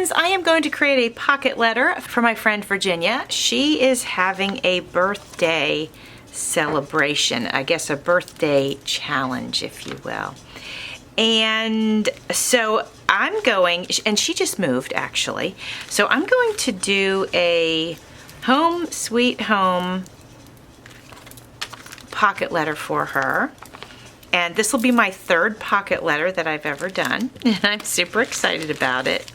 friends, I am going to create a pocket letter for my friend Virginia. She is having a birthday celebration, I guess a birthday challenge, if you will. And so I'm going, and she just moved actually, so I'm going to do a home sweet home pocket letter for her. And this will be my third pocket letter that I've ever done, and I'm super excited about it.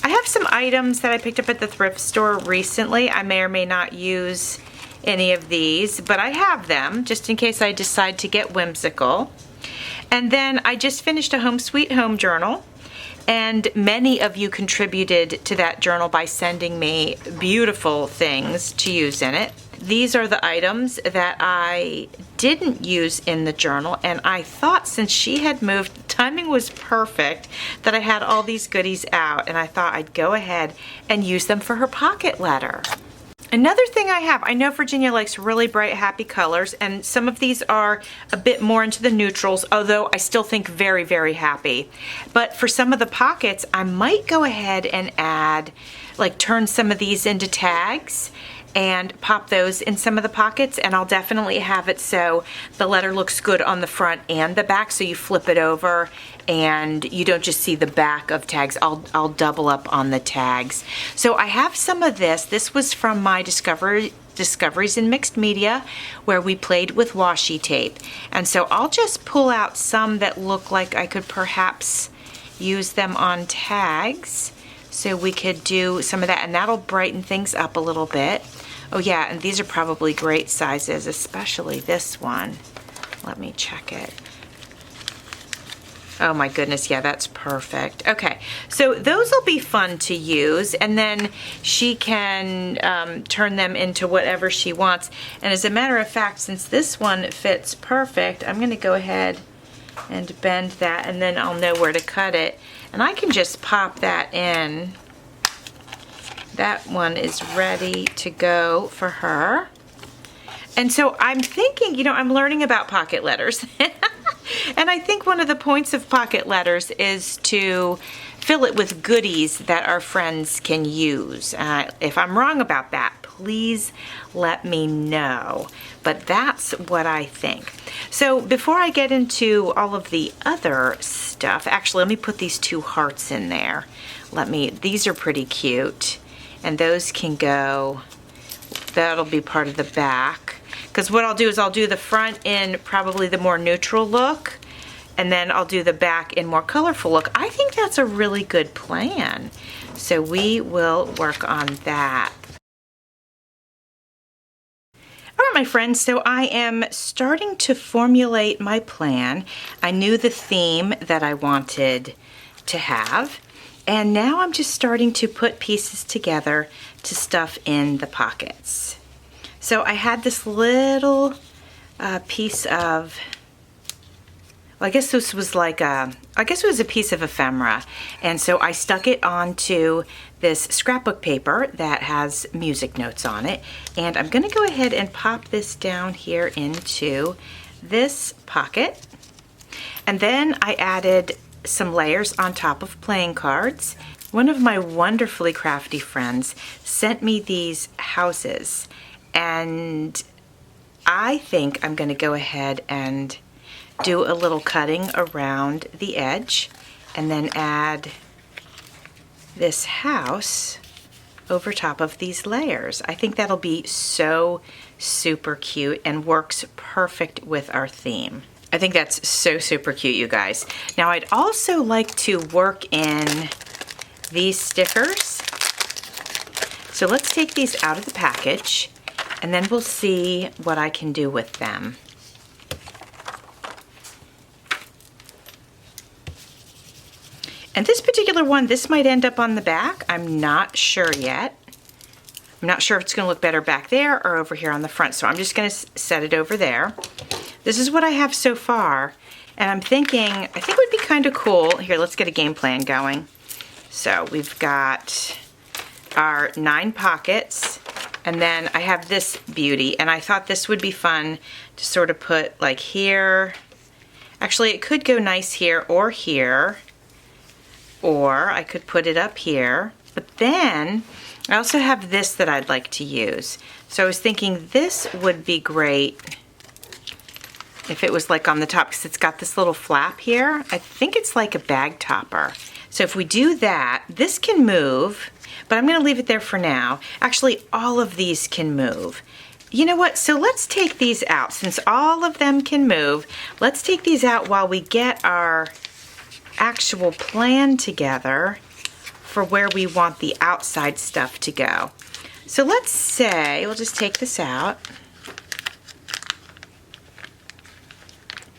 I have some items that I picked up at the thrift store recently. I may or may not use any of these, but I have them just in case I decide to get whimsical. And then I just finished a Home Sweet Home journal, and many of you contributed to that journal by sending me beautiful things to use in it. These are the items that I didn't use in the journal, and I thought since she had moved, the timing was perfect that I had all these goodies out, and I thought I'd go ahead and use them for her pocket letter. Another thing I have, I know Virginia likes really bright, happy colors, and some of these are a bit more into the neutrals, although I still think very, very happy. But for some of the pockets, I might go ahead and add, like turn some of these into tags and pop those in some of the pockets, and I'll definitely have it so the letter looks good on the front and the back, so you flip it over and you don't just see the back of tags. I'll double up on the tags. So I have some of this. This was from my Discoveries in Mixed Media, where we played with washi tape. And so I'll just pull out some that look like I could perhaps use them on tags. So we could do some of that, and that'll brighten things up a little bit. Oh yeah, and these are probably great sizes, especially this one. Let me check it. Oh my goodness, yeah, that's perfect. Okay, so those will be fun to use, and then she can turn them into whatever she wants. And as a matter of fact, since this one fits perfect, I'm gonna go ahead and bend that, and then I'll know where to cut it. And I can just pop that in. That one is ready to go for her. And so I'm thinking, you know, I'm learning about pocket letters. And I think one of the points of pocket letters is to fill it with goodies that our friends can use. If I'm wrong about that, please let me know. But that's what I think. So before I get into all of the other stuff, actually let me put these two hearts in there. These are pretty cute. And those can go, that'll be part of the back. Because what I'll do is I'll do the front in probably the more neutral look, and then I'll do the back in more colorful look. I think that's a really good plan. So we will work on that. All right, my friends, so I am starting to formulate my plan. I knew the theme that I wanted to have, and now I'm just starting to put pieces together to stuff in the pockets. So I had this little piece of, well, I guess this was like I guess it was a piece of ephemera. And so I stuck it onto this scrapbook paper that has music notes on it. And I'm gonna go ahead and pop this down here into this pocket. And then I added some layers on top of playing cards. One of my wonderfully crafty friends sent me these houses, and I think I'm gonna go ahead and do a little cutting around the edge and then add this house over top of these layers. I think that'll be so super cute and works perfect with our theme. I think that's so super cute, you guys. Now I'd also like to work in these stickers. So let's take these out of the package, and then we'll see what I can do with them. And this particular one, this might end up on the back. I'm not sure yet. I'm not sure if it's gonna look better back there or over here on the front, so I'm just gonna set it over there. This is what I have so far, and I'm thinking, I think it would be kind of cool. Here, let's get a game plan going. So we've got our 9 pockets, and then I have this beauty, and I thought this would be fun to sort of put like here. Actually, it could go nice here, or I could put it up here. But then I also have this that I'd like to use. So I was thinking this would be great if it was like on the top, because it's got this little flap here. I think it's like a bag topper. So if we do that, this can move, but I'm gonna leave it there for now. Actually, all of these can move. You know what, so let's take these out. Since all of them can move, let's take these out while we get our actual plan together for where we want the outside stuff to go. So let's say, we'll just take this out.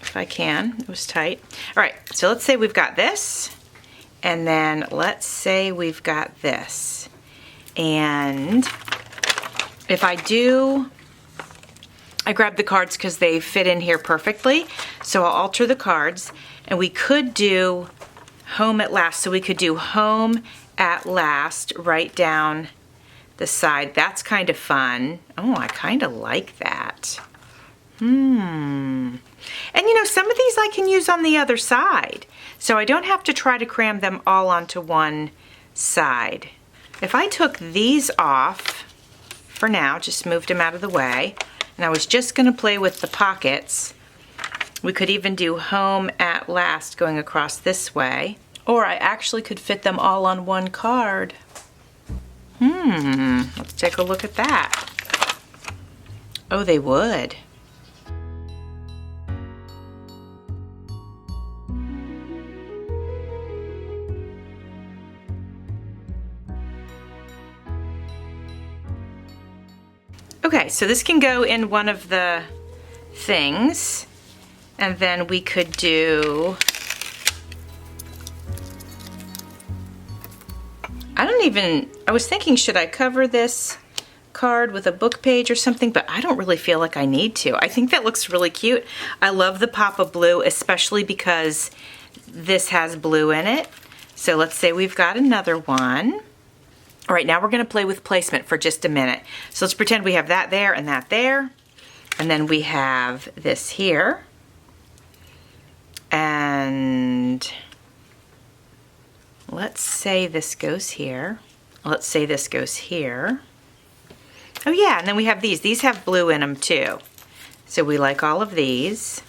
If I can, it was tight. All right, so let's say we've got this, and then let's say we've got this. And if I grab the cards because they fit in here perfectly, so I'll alter the cards, and we could do home at last. So we could do home at last right down the side. That's kind of fun. Oh, I kind of like that. And you know, some of these I can use on the other side, so I don't have to try to cram them all onto one side. If I took these off for now, just moved them out of the way, and I was just going to play with the pockets, we could even do home at last going across this way, or I actually could fit them all on one card. Let's take a look at that. Oh, they would. Okay, so this can go in one of the things, and then we could do, I was thinking, should I cover this card with a book page or something, but I don't really feel like I need to. I think that looks really cute. I love the pop of blue, especially because this has blue in it. So let's say we've got another one. All right, now we're gonna play with placement for just a minute. So let's pretend we have that there and that there. And then we have this here. And let's say this goes here. Let's say this goes here. Oh yeah, and then we have these. These have blue in them too. So we like all of these.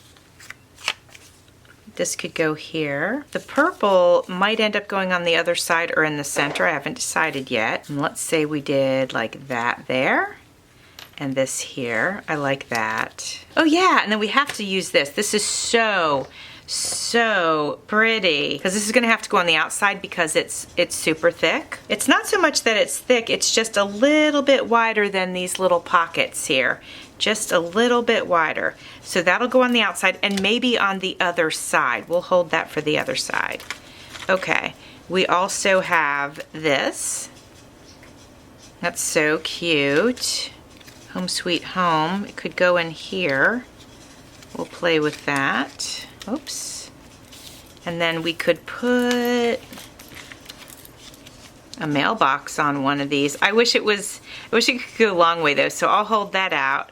This could go here. The purple might end up going on the other side or in the center. I haven't decided yet. And let's say we did like that there and this here. I like that. Oh yeah, and then we have to use this. This is so pretty, because this is going to have to go on the outside because it's super thick. It's not so much that it's thick, it's just a little bit wider than these little pockets here. Just a little bit wider. So that'll go on the outside and maybe on the other side. We'll hold that for the other side. Okay, we also have this. That's so cute. Home Sweet Home. It could go in here. We'll play with that. Oops. And then we could put a mailbox on one of these. I wish it could go a long way though, so I'll hold that out.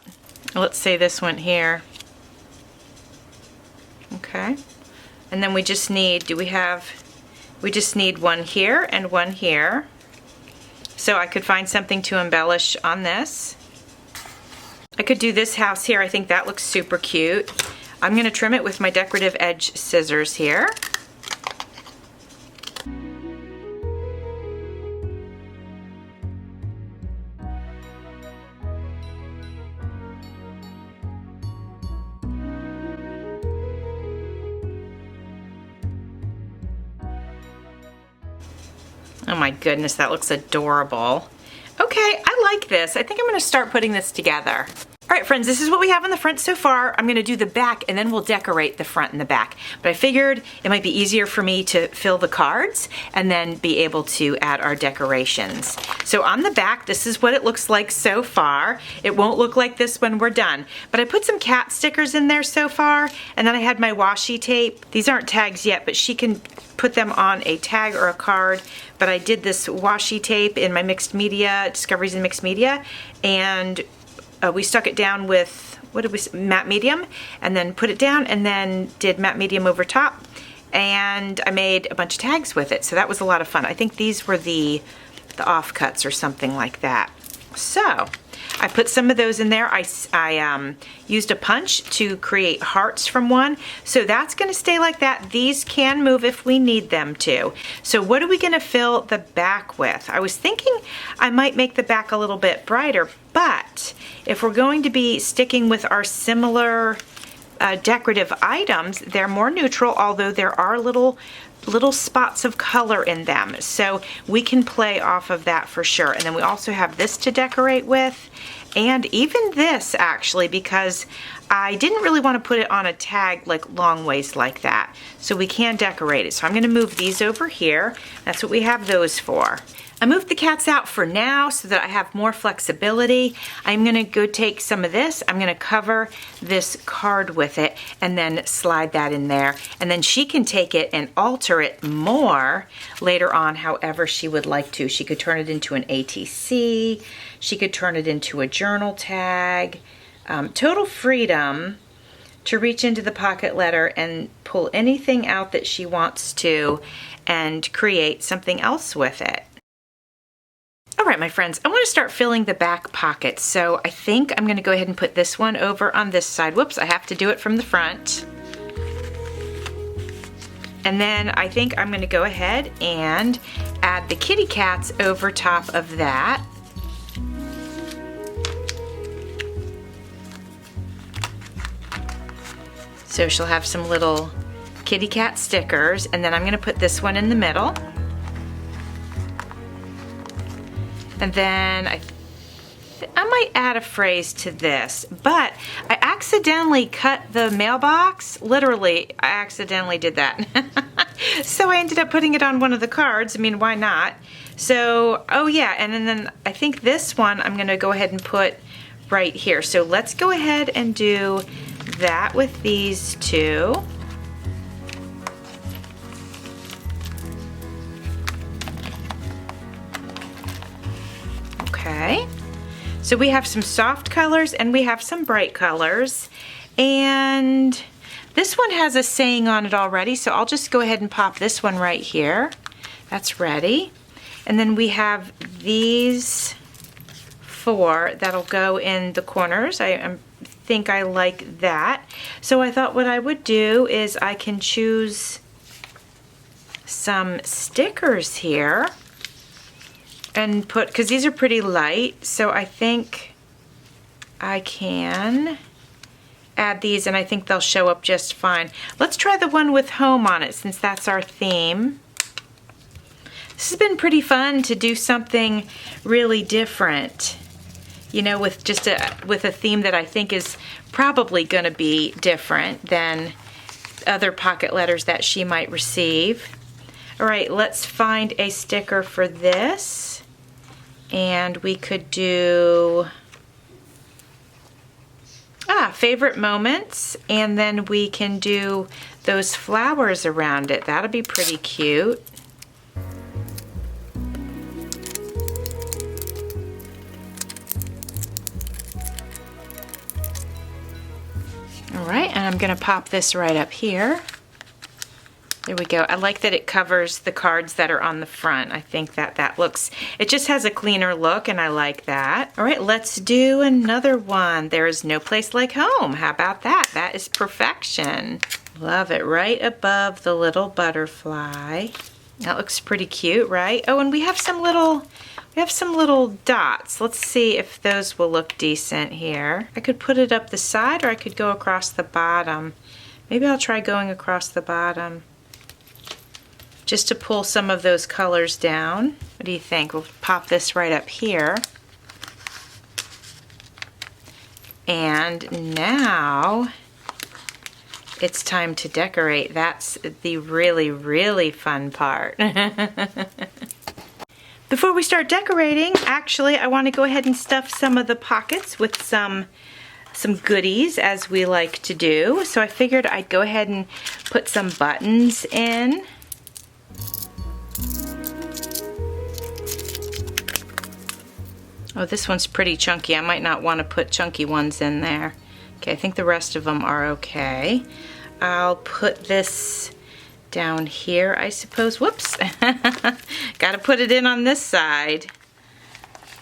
Let's say this went here. Okay. And then we just need, we just need one here and one here. So I could find something to embellish on this. I could do this house here. I think that looks super cute. I'm going to trim it with my decorative edge scissors here. Oh my goodness, that looks adorable. Okay, I like this. I think I'm going to start putting this together. All right, friends, this is what we have on the front so far. I'm gonna do the back and then we'll decorate the front and the back. But I figured it might be easier for me to fill the cards and then be able to add our decorations. So on the back, this is what it looks like so far. It won't look like this when we're done. But I put some cat stickers in there so far, and then I had my washi tape. These aren't tags yet, but she can put them on a tag or a card. But I did this washi tape in my mixed media, Discoveries in Mixed Media, and we stuck it down with, matte medium, and then put it down, and then did matte medium over top. and I made a bunch of tags with it. So that was a lot of fun. I think these were the offcuts or something like that. So I put some of those in there. I used a punch to create hearts from one. So that's going to stay like that. These can move if we need them to. So what are we going to fill the back with? I was thinking I might make the back a little bit brighter, but if we're going to be sticking with our similar decorative items, they're more neutral, although there are little spots of color in them. So we can play off of that for sure. And then we also have this to decorate with, and even this actually, because I didn't really want to put it on a tag like long ways like that. So we can decorate it. So I'm going to move these over here. That's what we have those for. I moved the cats out for now so that I have more flexibility. I'm gonna go take some of this, I'm gonna cover this card with it and then slide that in there. And then she can take it and alter it more later on however she would like to. She could turn it into an ATC, she could turn it into a journal tag. Total freedom to reach into the pocket letter and pull anything out that she wants to and create something else with it. All right, my friends, I want to start filling the back pockets. So I think I'm going to go ahead and put this one over on this side. Whoops, I have to do it from the front. And then I think I'm going to go ahead and add the kitty cats over top of that. So she'll have some little kitty cat stickers, and then I'm going to put this one in the middle. And then I might add a phrase to this, but I accidentally cut the mailbox. Literally, I accidentally did that. So I ended up putting it on one of the cards. I mean, why not? So, oh yeah, and then I think this one I'm gonna go ahead and put right here. So let's go ahead and do that with these two. Okay, so we have some soft colors and we have some bright colors, and this one has a saying on it already, so I'll just go ahead and pop this one right here. That's ready. And then we have these four that'll go in the corners. I think I like that. So I thought what I would do is I can choose some stickers here and put, because these are pretty light, so I think I can add these and I think they'll show up just fine. Let's try the one with home on it since that's our theme. This has been pretty fun to do something really different, you know, with just with a theme that I think is probably going to be different than other pocket letters that she might receive. All right, let's find a sticker for this. And we could do favorite moments, and then we can do those flowers around it. That'll be pretty cute. All right, and I'm gonna pop this right up here. There we go. I like that it covers the cards that are on the front. I think that looks, it just has a cleaner look and I like that. All right, let's do another one. There is no place like home. How about that? That is perfection. Love it. Right above the little butterfly. That looks pretty cute, right? Oh, and we have some little dots. Let's see if those will look decent here. I could put it up the side or I could go across the bottom. Maybe I'll try going across the bottom, just to pull some of those colors down. What do you think? We'll pop this right up here. And now it's time to decorate. That's the really, really fun part. Before we start decorating, actually, I want to go ahead and stuff some of the pockets with some goodies, as we like to do. So I figured I'd go ahead and put some buttons in. Oh, this one's pretty chunky. I might not want to put chunky ones in there. Okay, I think the rest of them are okay. I'll put this down here, I suppose. Whoops. Gotta put it in on this side.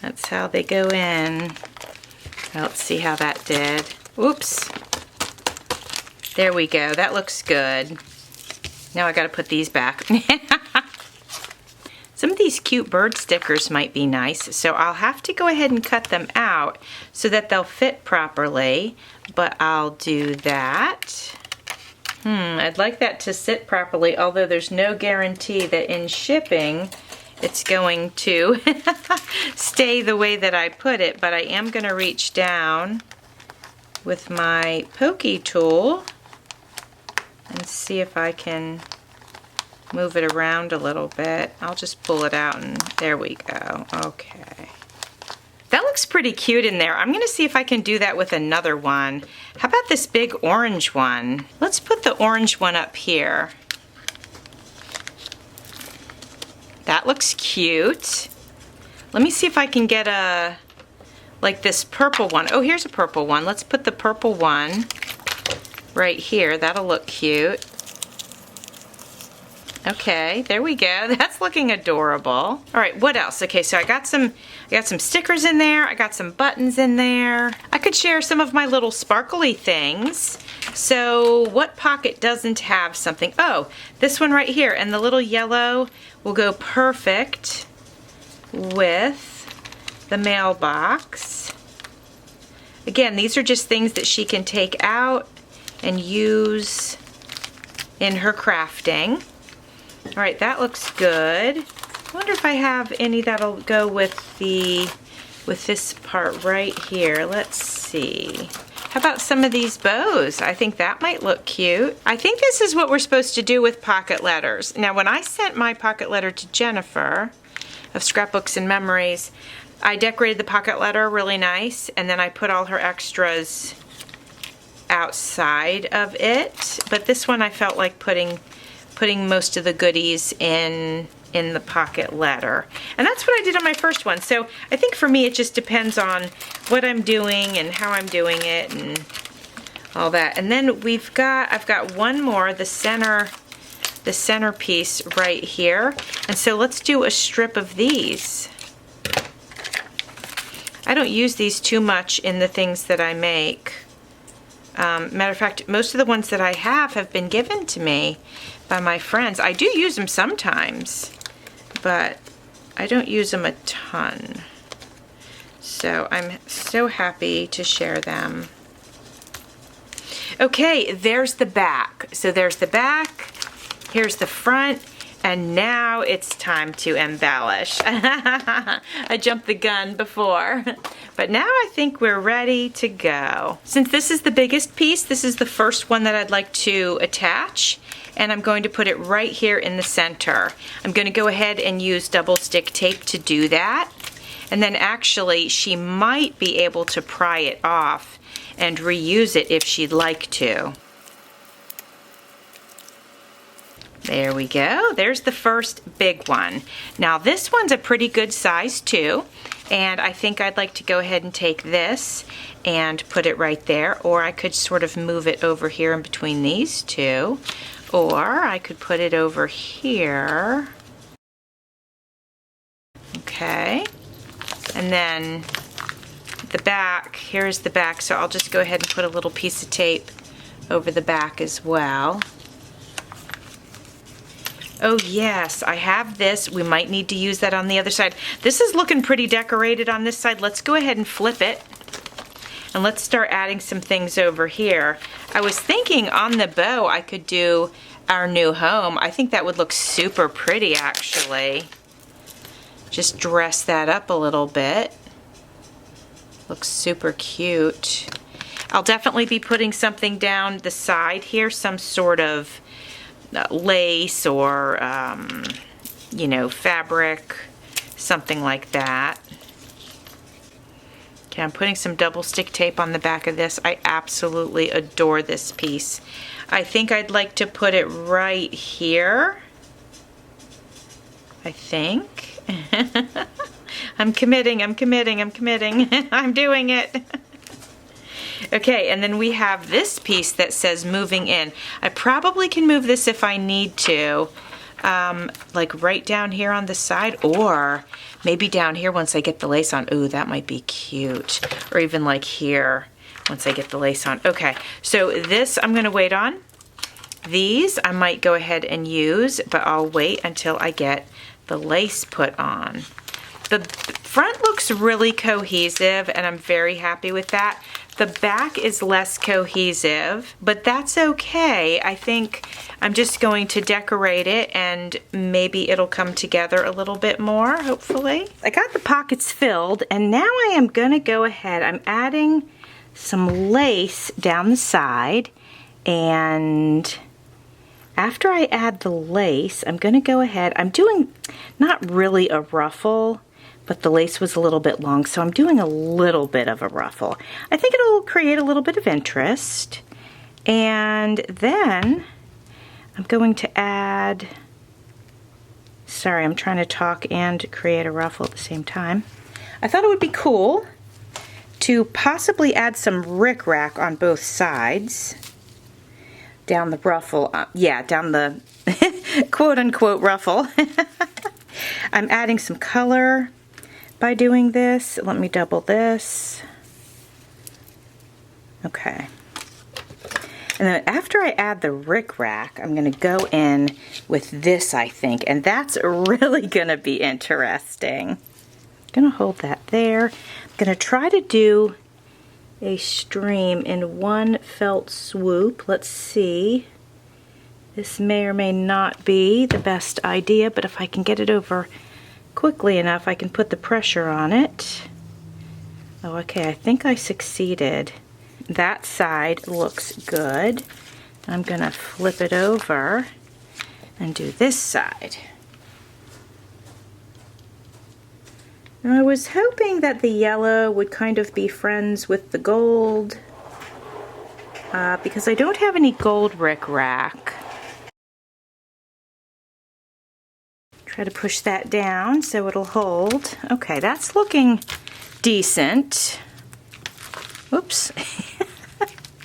That's how they go in. Let's see how that did. Whoops. There we go. That looks good. Now I gotta put these back. Some of these cute bird stickers might be nice, so I'll have to go ahead and cut them out so that they'll fit properly, but I'll do that. I'd like that to sit properly, although there's no guarantee that in shipping it's going to stay the way that I put it, but I am going to reach down with my pokey tool and see if I can move it around a little bit. I'll just pull it out and there we go. Okay. That looks pretty cute in there. I'm going to see if I can do that with another one. How about this big orange one? Let's put the orange one up here. That looks cute. Let me see if I can get a, like this purple one. Oh, here's a purple one. Let's put the purple one right here. That'll look cute. Okay, there we go. That's looking adorable. All right, what else? Okay, so I got some stickers in there. I got some buttons in there. I could share some of my little sparkly things. So what pocket doesn't have something? Oh, this one right here. And the little yellow will go perfect with the mailbox. Again, these are just things that she can take out and use in her crafting. All right, that looks good. I wonder if I have any that'll go with this part right here. Let's see. How about some of these bows? I think that might look cute. I think this is what we're supposed to do with pocket letters. Now, when I sent my pocket letter to Jennifer of Scrapbooks and Memories, I decorated the pocket letter really nice, and then I put all her extras outside of it. But this one I felt like putting most of the goodies in the pocket letter. And that's what I did on my first one. So I think for me it just depends on what I'm doing and how I'm doing it and all that. And then I've got one more, the centerpiece right here. And so let's do a strip of these. I don't use these too much in the things that I make. Matter of fact, most of the ones that I have been given to me by my friends. I do use them sometimes, but I don't use them a ton. So I'm so happy to share them. Okay, there's the back. So there's the back, here's the front, and now it's time to embellish. I jumped the gun before, but now I think we're ready to go. Since this is the biggest piece, this is the first one that I'd like to attach, and I'm going to put it right here in the center. I'm going to go ahead and use double stick tape to do that, and then actually she might be able to pry it off and reuse it if she'd like to. There we go. There's the first big one. Now this one's a pretty good size too, and I think I'd like to go ahead and take this and put it right there, or I could sort of move it over here in between these two, or I could put it over here. Okay, and then the back, here's the back, so I'll just go ahead and put a little piece of tape over the back as well. Oh yes, I have this. We might need to use that on the other side. This is looking pretty decorated on this side. Let's go ahead and flip it. And let's start adding some things over here. I was thinking on the bow I could do our new home. I think that would look super pretty actually. Just dress that up a little bit. Looks super cute. I'll definitely be putting something down the side here, some sort of lace or you know, fabric, something like that. Okay, I'm putting some double stick tape on the back of this. I absolutely adore this piece. I think I'd like to put it right here. I think. I'm committing. I'm doing it. Okay, and then we have this piece that says moving in. I probably can move this if I need to, like right down here on the side, or maybe down here once I get the lace on. Ooh, that might be cute. Or even like here once I get the lace on. Okay, so this I'm gonna wait on. These I might go ahead and use, but I'll wait until I get the lace put on. The front looks really cohesive, and I'm very happy with that. The back is less cohesive, but that's okay. I think I'm just going to decorate it and maybe it'll come together a little bit more, hopefully. I got the pockets filled, and now I am gonna go ahead. I'm adding some lace down the side, and after I add the lace, I'm gonna go ahead. I'm doing not really a ruffle, but the lace was a little bit long, so I'm doing a little bit of a ruffle. I think it'll create a little bit of interest. And then I'm going to add, sorry, I'm trying to talk and create a ruffle at the same time. I thought it would be cool to possibly add some rickrack on both sides. Down the ruffle, down the quote-unquote ruffle. I'm adding some color by doing this. Let me double this. Okay. And then after I add the rickrack, I'm going to go in with this, I think, and that's really going to be interesting. I'm going to hold that there. I'm going to try to do a stream in one felt swoop. Let's see. This may or may not be the best idea, but if I can get it over quickly enough, I can put the pressure on it. Oh, okay, I think I succeeded. That side looks good. I'm gonna flip it over and do this side. I was hoping that the yellow would kind of be friends with the gold, because I don't have any gold rickrack. Try to push that down so it'll hold. Okay, that's looking decent. Oops.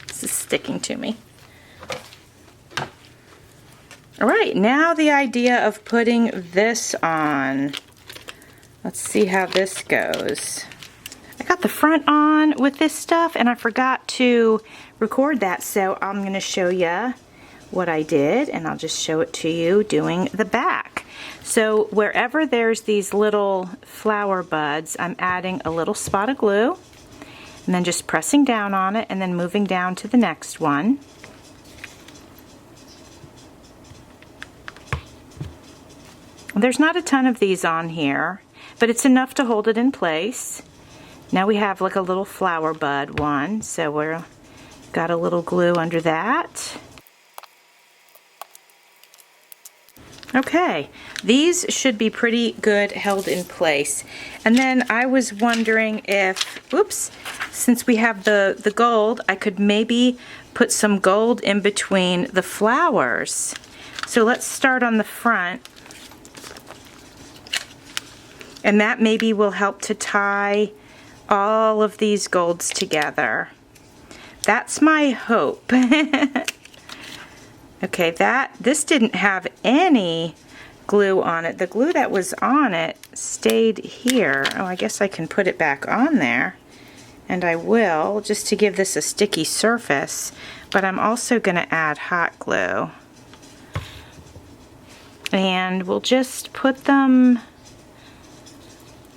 This is sticking to me. All right, now the idea of putting this on. Let's see how this goes. I got the front on with this stuff, and I forgot to record that, so I'm going to show you what I did, and I'll just show it to you doing the back. So wherever there's these little flower buds, I'm adding a little spot of glue, and then just pressing down on it, and then moving down to the next one. There's not a ton of these on here, but it's enough to hold it in place. Now we have like a little flower bud one, so we're got a little glue under that. Okay, these should be pretty good held in place. And then I was wondering if, oops, since we have the gold, I could maybe put some gold in between the flowers. So let's start on the front. And that maybe will help to tie all of these golds together. That's my hope. Okay, this didn't have any glue on it. The glue that was on it stayed here. Oh, I guess I can put it back on there. And I will, just to give this a sticky surface. But I'm also going to add hot glue. And we'll just put them,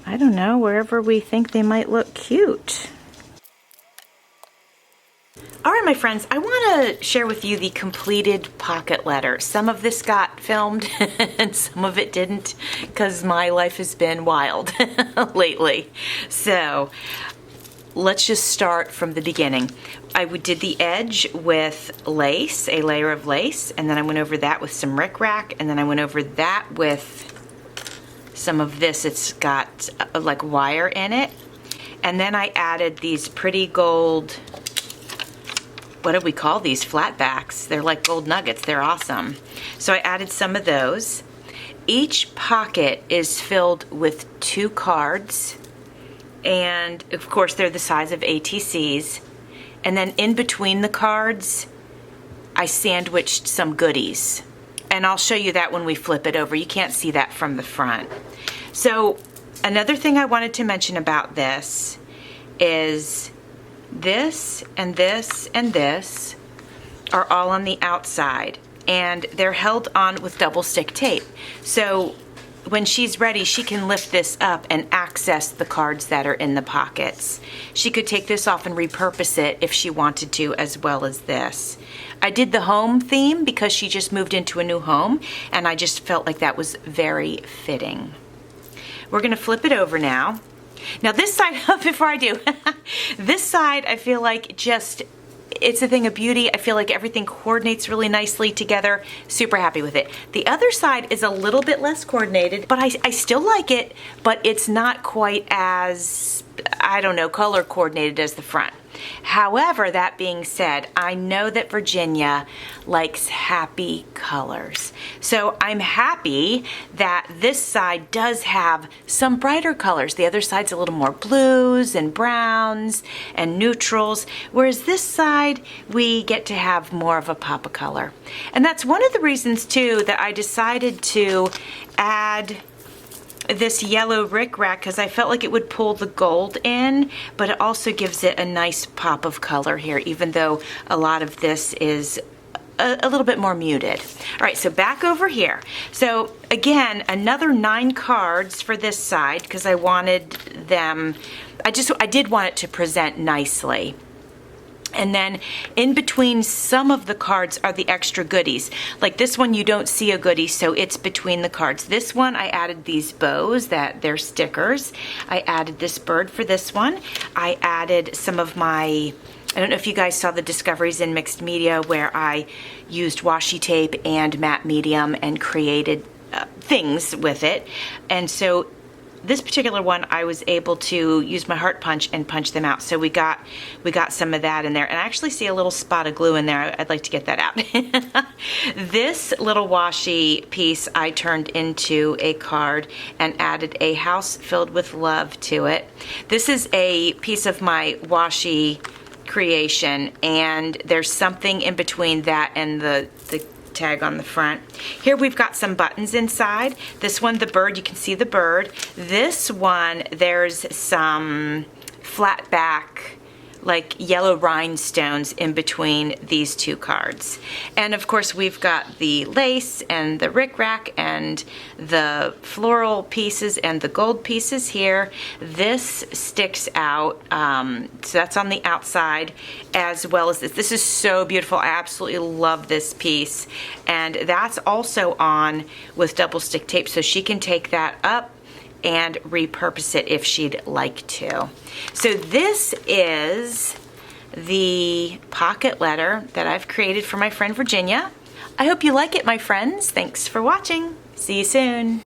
I don't know, wherever we think they might look cute. All right, my friends, I want to share with you the completed pocket letter. Some of this got filmed and some of it didn't, because my life has been wild lately. So let's just start from the beginning. I did the edge with lace, a layer of lace, and then I went over that with some rickrack, and then I went over that with some of this. It's got like wire in it. And then I added these pretty gold, what do we call these? Flatbacks. They're like gold nuggets. They're awesome. So I added some of those. Each pocket is filled with 2 cards, and of course they're the size of ATCs. And then in between the cards, I sandwiched some goodies. And I'll show you that when we flip it over. You can't see that from the front. So another thing I wanted to mention about this is this and this and this are all on the outside, and they're held on with double stick tape. So when she's ready, she can lift this up and access the cards that are in the pockets. She could take this off and repurpose it if she wanted to, as well as this. I did the home theme because she just moved into a new home, and I just felt like that was very fitting. We're gonna flip it over now. Now this side, before I do, this side I feel like just, it's a thing of beauty. I feel like everything coordinates really nicely together. Super happy with it. The other side is a little bit less coordinated, but I still like it, but it's not quite as, I don't know, color coordinated as the front. However, that being said, I know that Virginia likes happy colors. So I'm happy that this side does have some brighter colors. The other side's a little more blues and browns and neutrals, whereas this side, we get to have more of a pop of color. And that's one of the reasons too that I decided to add this yellow rickrack, because I felt like it would pull the gold in, but it also gives it a nice pop of color here, even though a lot of this is a little bit more muted. All right, so back over here. So again, another 9 cards for this side, because I wanted them, I did want it to present nicely. And then in between some of the cards are the extra goodies. Like this one, you don't see a goodie, so it's between the cards. This one, I added these bows, that they're stickers. I added this bird for this one. I added some of my, I don't know if you guys saw the discoveries in mixed media where I used washi tape and matte medium and created things with it. And so this particular one, I was able to use my heart punch and punch them out. So we got some of that in there. And I actually see a little spot of glue in there. I'd like to get that out. This little washi piece I turned into a card and added a house filled with love to it. This is a piece of my washi creation, and there's something in between that and the tag on the front. Here we've got some buttons inside. This one, the bird, you can see the bird. This one, there's some flat back, like yellow rhinestones in between these 2 cards. And of course we've got the lace and the rickrack and the floral pieces and the gold pieces here. This sticks out, so that's on the outside, as well as this. This is so beautiful. I absolutely love this piece. And that's also on with double stick tape, so she can take that up and repurpose it if she'd like to. So this is the pocket letter that I've created for my friend Virginia. I hope you like it, my friends. Thanks for watching. See you soon.